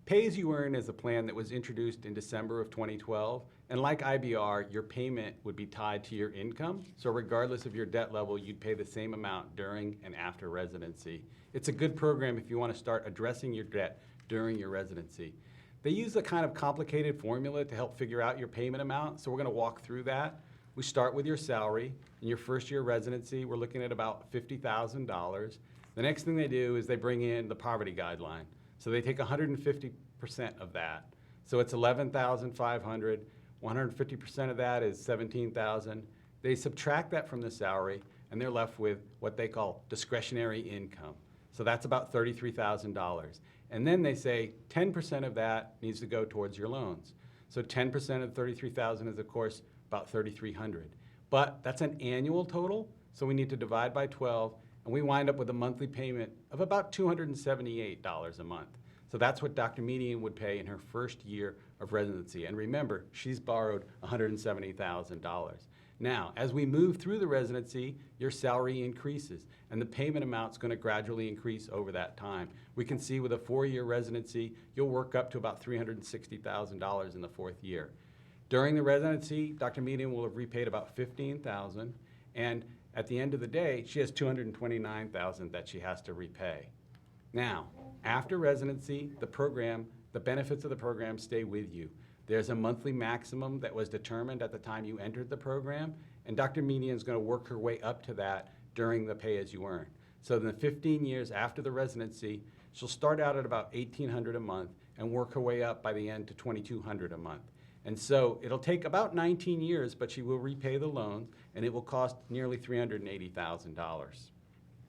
Pay as you earn is a plan that was introduced in December of 2012, and like IBR, your payment would be tied to your income. So regardless of your debt level, you'd pay the same amount during and after residency. It's a good program if you want to start addressing your debt during your residency. They use a kind of complicated formula to help figure out your payment amount, so we're going to walk through that. We start with your salary. In your first year residency, we're looking at about $50,000. The next thing they do is they bring in the poverty guideline. So they take 150% of that. So it's $11,500. 150% of that is $17,000. They subtract that from the salary, and they're left with what they call discretionary income. So that's about $33,000. And then they say 10% of that needs to go towards your loans. So 10% of $33,000 is, of course, about $3,300. But that's an annual total, so we need to divide by 12, and we wind up with a monthly payment of about $278 a month. So that's what Dr. Median would pay in her first year of residency. And remember, she's borrowed $170,000. Now, as we move through the residency, your salary increases, and the payment amount's going to gradually increase over that time. We can see with a 4-year residency, you'll work up to about $360,000 in the 4th year. During the residency, Dr. Median will have repaid about $15,000, and at the end of the day, she has $229,000 that she has to repay. Now, after residency, the benefits of the program stay with you. There's a monthly maximum that was determined at the time you entered the program, and Dr. Median is going to work her way up to that during the pay as you earn. So in the 15 years after the residency, she'll start out at about $1,800 a month and work her way up by the end to $2,200 a month. And so it'll take about 19 years, but she will repay the loans, and it will cost nearly $380,000.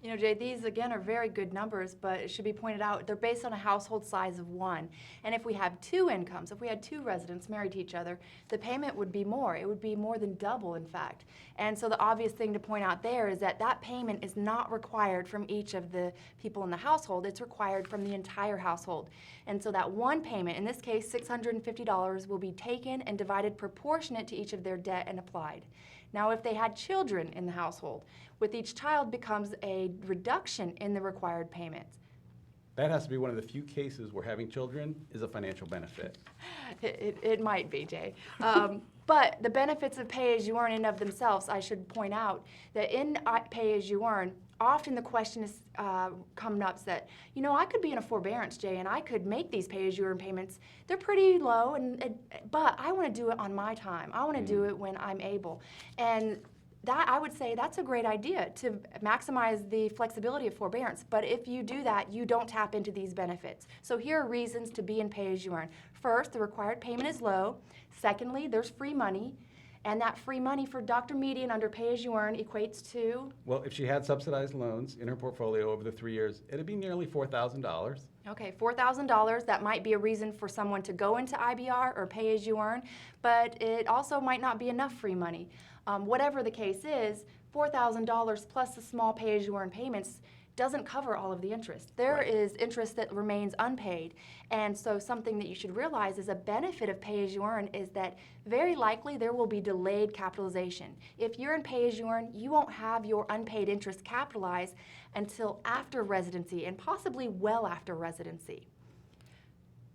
You know, Jay, these again are very good numbers, but it should be pointed out they're based on a household size of 1. And if we have 2 incomes, if we had 2 residents married to each other, the payment would be more. It would be more than double, in fact. And so the obvious thing to point out there is that that payment is not required from each of the people in the household. It's required from the entire household. And so that one payment, in this case $650, will be taken and divided proportionate to each of their debt and applied. Now, if they had children in the household, with each child becomes a reduction in the required payments. That has to be one of the few cases where having children is a financial benefit. It might be, Jay. But the benefits of pay as you earn in and of themselves, I should point out that in pay as you earn, often the question is coming up that, you know, I could be in a forbearance, Jay, and I could make these pay as you earn payments. They're pretty low, but I want to do it on my time. I want to do it when I'm able. And that, I would say, that's a great idea to maximize the flexibility of forbearance. But if you do that, you don't tap into these benefits. So here are reasons to be in pay as you earn. First, the required payment is low. Secondly, there's free money. And that free money for Dr. Median under pay as you earn equates to? Well, if she had subsidized loans in her portfolio over the 3 years, it'd be nearly $4,000. Okay, $4,000, that might be a reason for someone to go into IBR or pay as you earn, but it also might not be enough free money. Whatever the case is, $4,000 plus the small pay as you earn payments doesn't cover all of the interest. There is interest that remains unpaid. And so something that you should realize is a benefit of pay as you earn is that very likely there will be delayed capitalization. If you're in pay as you earn, you won't have your unpaid interest capitalized until after residency and possibly well after residency.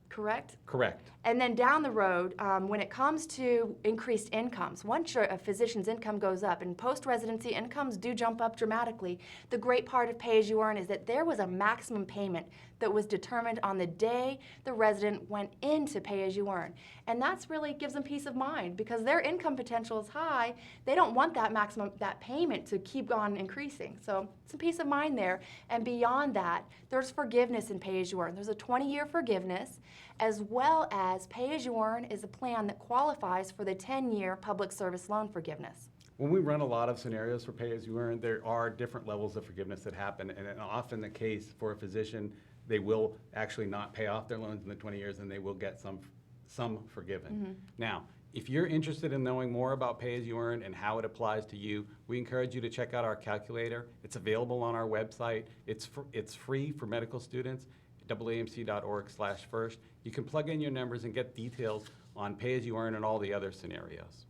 Correct? Correct. And then down the road, when it comes to increased incomes, once a physician's income goes up, and post-residency incomes do jump up dramatically, the great part of pay as you earn is that there was a maximum payment that was determined on the day the resident went into pay as you earn. And that's really gives them peace of mind because their income potential is high. They don't want that payment to keep on increasing. So some peace of mind there. And beyond that, there's forgiveness in pay as you earn. There's a 20-year forgiveness, as well as pay as you earn is a plan that qualifies for the 10-year public service loan forgiveness. When we run a lot of scenarios for pay as you earn, there are different levels of forgiveness that happen, and often the case for a physician, they will actually not pay off their loans in the 20 years and they will get some forgiven. Mm-hmm. Now, if you're interested in knowing more about pay as you earn and how it applies to you, we encourage you to check out our calculator. It's available on our website. It's free for medical students, aamc.org/first. You can plug in your numbers and get details on pay as you earn and all the other scenarios.